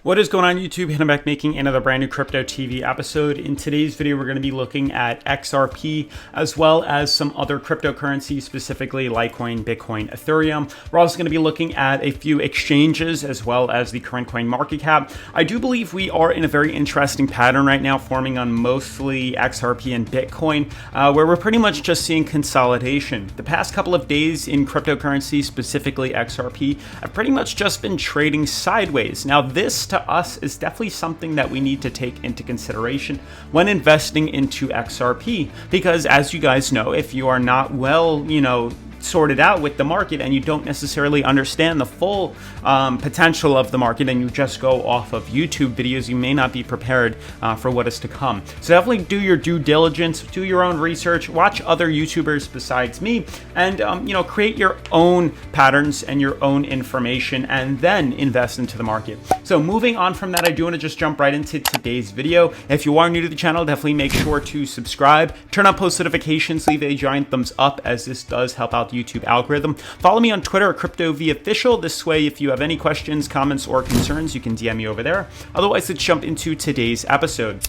What is going on YouTube? Hannah back making another brand new Crypto TV episode. In today's video, we're going to be looking at XRP as well as some other cryptocurrencies, specifically Litecoin, Bitcoin, Ethereum. We're also going to be looking at a few exchanges as well as the current coin market cap. I do believe we are in a very interesting pattern right now, forming on mostly XRP and Bitcoin, where we're pretty much just seeing consolidation. The past couple of days in cryptocurrency, specifically XRP, have pretty much just been trading sideways. Now, this to us is definitely something that we need to take into consideration when investing into XRP, because as you guys know, if you are not well, sorted out with the market and you don't necessarily understand the full potential of the market and you just go off of YouTube videos, you may not be prepared for what is to come. So definitely do your due diligence, do your own research, watch other YouTubers besides me, and create your own patterns and your own information and then invest into the market. So moving on from that, I do want to just jump right into today's video. If you are new to the channel, definitely make sure to subscribe, turn on post notifications, leave a giant thumbs up as this does help out the YouTube algorithm. Follow me on Twitter at CryptoVOfficial. This way, if you have any questions, comments, or concerns, you can DM me over there. Otherwise, let's jump into today's episode.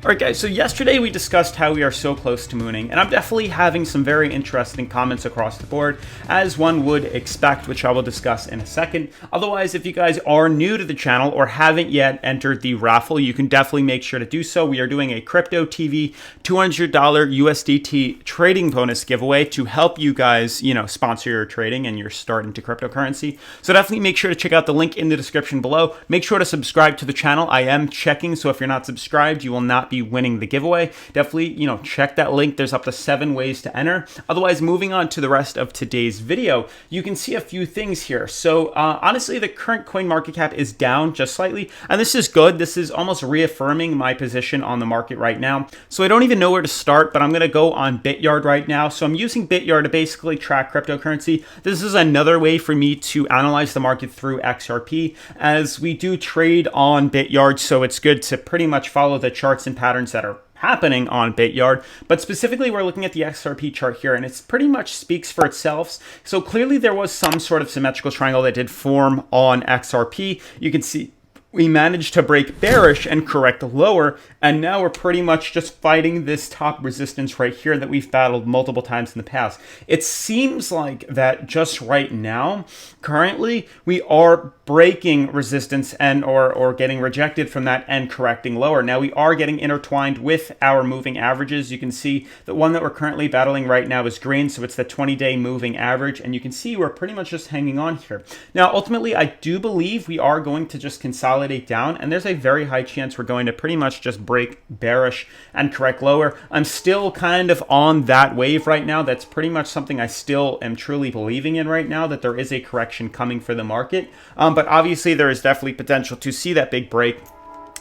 Alright guys, so yesterday we discussed how we are so close to mooning, and I'm definitely having some very interesting comments across the board, as one would expect, which I will discuss in a second. Otherwise, if you guys are new to the channel or haven't yet entered the raffle, you can definitely make sure to do so. We are doing a Crypto TV $200 USDT trading bonus giveaway to help you guys, sponsor your trading and your start into cryptocurrency. So definitely make sure to check out the link in the description below. Make sure to subscribe to the channel. I am checking, so if you're not subscribed, you will not be winning the giveaway. Definitely, check that link. There's up to 7 ways to enter. Otherwise, moving on to the rest of today's video, you can see a few things here. So honestly, the current coin market cap is down just slightly, and this is good. This is almost reaffirming my position on the market right now. So I don't even know where to start, but I'm going to go on Bityard right now. So I'm using Bityard to basically track cryptocurrency. This is another way for me to analyze the market through XRP, as we do trade on Bityard, so it's good to pretty much follow the charts and patterns that are happening on Bityard. But specifically, we're looking at the XRP chart here, and it's pretty much speaks for itself. So clearly there was some sort of symmetrical triangle that did form on XRP. You can see we managed to break bearish and correct lower, and now we're pretty much just fighting this top resistance right here that we've battled multiple times in the past. It seems like that just right now, currently, we are breaking resistance and or getting rejected from that and correcting lower. Now we are getting intertwined with our moving averages. You can see the one that we're currently battling right now is green, so it's the 20-day moving average, and you can see we're pretty much just hanging on here. Now ultimately, I do believe we are going to just consolidate down, and there's a very high chance we're going to pretty much just break bearish and correct lower. I'm still kind of on that wave right now. That's pretty much something I still am truly believing in right now, that there is a correction coming for the market. But obviously there is definitely potential to see that big break.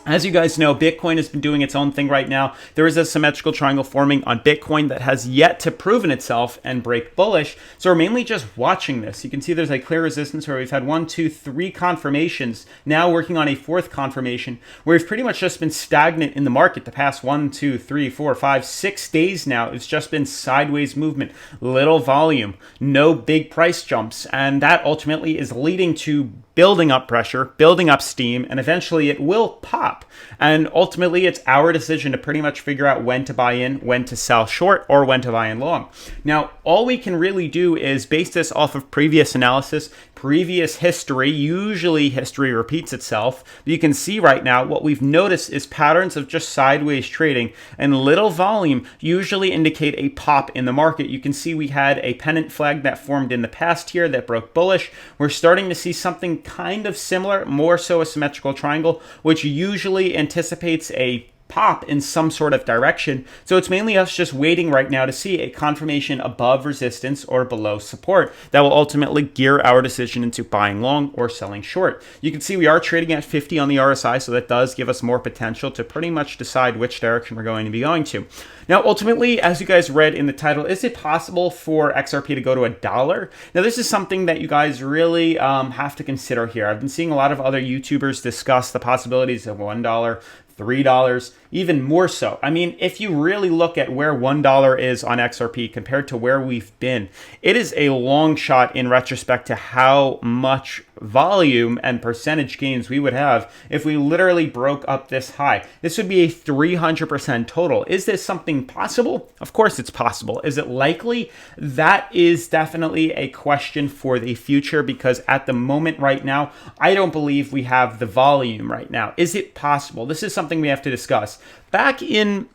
As you guys know, Bitcoin has been doing its own thing right now. There is a symmetrical triangle forming on Bitcoin that has yet to proven itself and break bullish. So we're mainly just watching this. You can see there's a clear resistance where we've had 1, 2, 3 confirmations, now working on a 4th confirmation, where we've pretty much just been stagnant in the market the past 1, 2, 3, 4, 5, 6 days now. It's just been sideways movement, little volume, no big price jumps, and that ultimately is leading to building up pressure, building up steam, and eventually it will pop. And ultimately, it's our decision to pretty much figure out when to buy in, when to sell short, or when to buy in long. Now, all we can really do is base this off of previous analysis, previous history. Usually history repeats itself. But you can see right now what we've noticed is patterns of just sideways trading and little volume usually indicate a pop in the market. You can see we had a pennant flag that formed in the past here that broke bullish. We're starting to see something kind of similar, more so a symmetrical triangle, which usually anticipates a pop in some sort of direction. So it's mainly us just waiting right now to see a confirmation above resistance or below support that will ultimately gear our decision into buying long or selling short. You can see we are trading at 50 on the RSI, so that does give us more potential to pretty much decide which direction we're going to be going to. Now, ultimately, as you guys read in the title, is it possible for XRP to go to $1? Now, this is something that you guys really have to consider here. I've been seeing a lot of other YouTubers discuss the possibilities of $1, $3, even more so. I mean, if you really look at where $1 is on XRP compared to where we've been, it is a long shot in retrospect to how much volume and percentage gains we would have if we literally broke up this high. This would be a 300% total. Is this something possible? Of course it's possible. Is it likely? That is definitely a question for the future, because at the moment right now, I don't believe we have the volume right now. Is it possible? This is something we have to discuss. Back in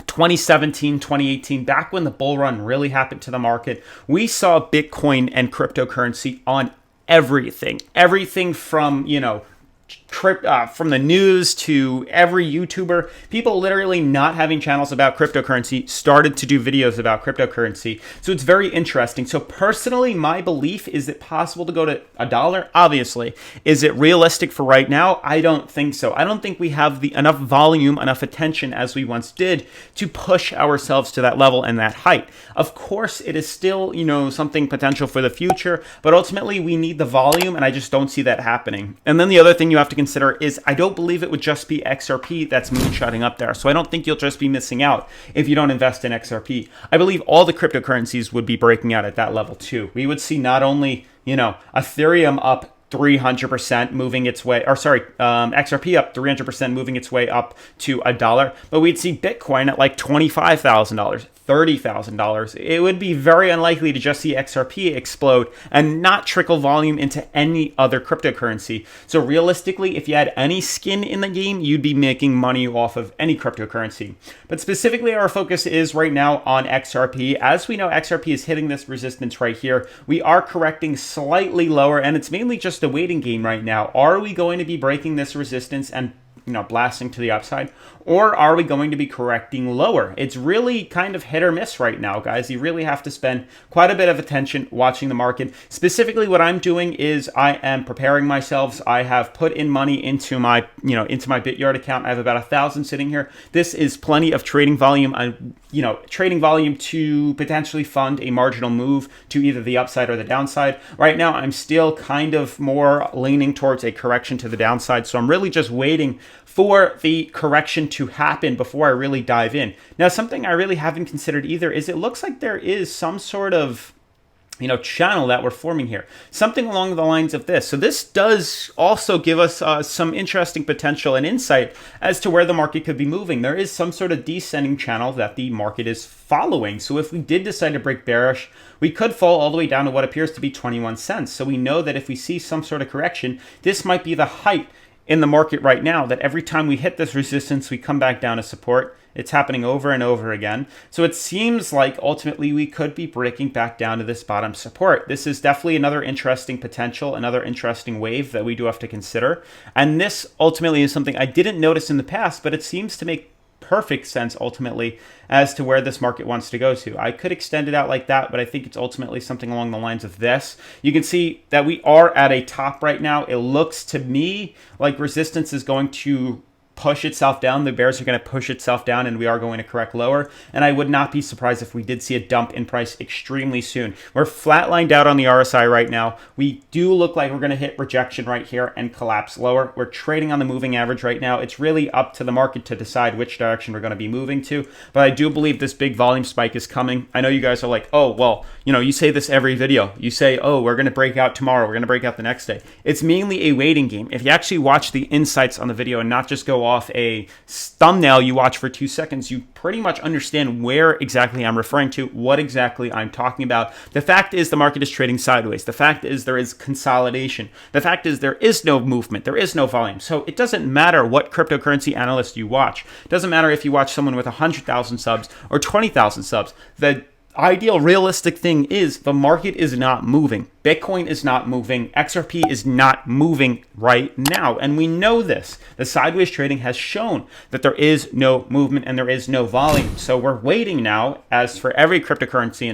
2017, 2018, back when the bull run really happened to the market, we saw Bitcoin and cryptocurrency on everything from, from the news to every YouTuber. People literally not having channels about cryptocurrency started to do videos about cryptocurrency. So it's very interesting. So personally, my belief is it possible to go to $1? Obviously. Is it realistic for right now? I don't think so. I don't think we have enough volume, enough attention as we once did to push ourselves to that level and that height. Of course, it is still, something potential for the future, but ultimately we need the volume, and I just don't see that happening. And then the other thing you have to consider is I don't believe it would just be XRP that's moonshotting up there. So I don't think you'll just be missing out if you don't invest in XRP. I believe all the cryptocurrencies would be breaking out at that level too. We would see not only, Ethereum up 300% moving its way, XRP up 300% moving its way up to $1, but we'd see Bitcoin at like $25,000, $30,000. It would be very unlikely to just see XRP explode and not trickle volume into any other cryptocurrency. So realistically, if you had any skin in the game, you'd be making money off of any cryptocurrency. But specifically, our focus is right now on XRP. As we know, XRP is hitting this resistance right here. We are correcting slightly lower, and it's mainly just a waiting game right now. Are we going to be breaking this resistance and blasting to the upside, or are we going to be correcting lower? It's really kind of hit or miss right now, guys. You really have to spend quite a bit of attention watching the market. Specifically, what I'm doing is I am preparing myself. I have put in money into my, into my Bityard account. I have about 1,000 sitting here. This is plenty of trading volume. Trading volume to potentially fund a marginal move to either the upside or the downside. Right now, I'm still kind of more leaning towards a correction to the downside. So I'm really just waiting for the correction to happen before I really dive in. Now, something I really haven't considered either is it looks like there is some sort of channel that we're forming here. Something along the lines of this. So this does also give us some interesting potential and insight as to where the market could be moving. There is some sort of descending channel that the market is following. So if we did decide to break bearish, we could fall all the way down to what appears to be 21 cents. So we know that if we see some sort of correction, this might be the height in the market right now, that every time we hit this resistance, we come back down to support. It's happening over and over again. So it seems like ultimately we could be breaking back down to this bottom support. This is definitely another interesting potential, another interesting wave that we do have to consider. And this ultimately is something I didn't notice in the past, but it seems to make perfect sense ultimately as to where this market wants to go to. I could extend it out like that, but I think it's ultimately something along the lines of this. You can see that we are at a top right now. It looks to me like resistance is going to push itself down. The bears are going to push itself down, and we are going to correct lower. And I would not be surprised if we did see a dump in price extremely soon. We're flatlined out on the RSI right now. We do look like we're going to hit rejection right here and collapse lower. We're trading on the moving average right now. It's really up to the market to decide which direction we're going to be moving to. But I do believe this big volume spike is coming. I know you guys are like, oh, well, you say this every video. You say, oh, we're going to break out tomorrow. We're going to break out the next day. It's mainly a waiting game. If you actually watch the insights on the video and not just go off a thumbnail you watch for 2 seconds, you pretty much understand where exactly I'm referring to, what exactly I'm talking about. The fact is the market is trading sideways. The fact is there is consolidation. The fact is there is no movement. There is no volume. So it doesn't matter what cryptocurrency analyst you watch. It doesn't matter if you watch someone with 100,000 subs or 20,000 subs. The ideal realistic thing is the market is not moving. Bitcoin is not moving. XRP is not moving right now. And we know this. The sideways trading has shown that there is no movement and there is no volume. So we're waiting now, as for every cryptocurrency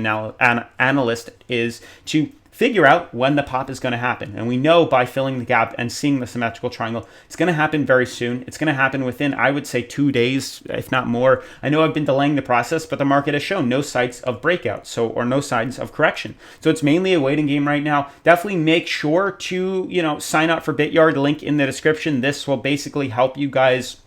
analyst, is to figure out when the pop is going to happen. And we know by filling the gap and seeing the symmetrical triangle, it's going to happen very soon. It's going to happen within, I would say, 2 days, if not more. I know I've been delaying the process, but the market has shown no signs of breakout, or no signs of correction. So it's mainly a waiting game right now. Definitely make sure to, sign up for Bityard, link in the description. This will basically help you guys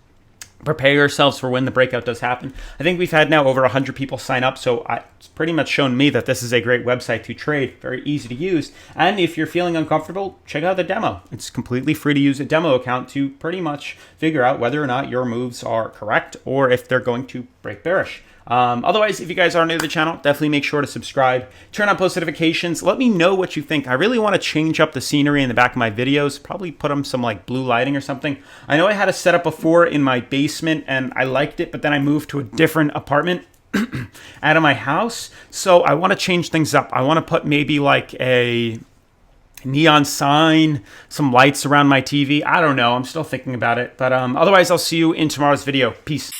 prepare yourselves for when the breakout does happen. I think we've had now over 100 people sign up, so it's pretty much shown me that this is a great website to trade, very easy to use. And if you're feeling uncomfortable, check out the demo. It's completely free to use a demo account to pretty much figure out whether or not your moves are correct or if they're going to break bearish. Otherwise, if you guys are new to the channel, definitely make sure to subscribe, turn on post notifications. Let me know what you think. I really want to change up the scenery in the back of my videos, probably put them some like blue lighting or something. I know I had a setup before in my basement and I liked it, but then I moved to a different apartment out of my house. So I want to change things up. I want to put maybe like a neon sign, some lights around my TV. I don't know. I'm still thinking about it. But otherwise, I'll see you in tomorrow's video. Peace.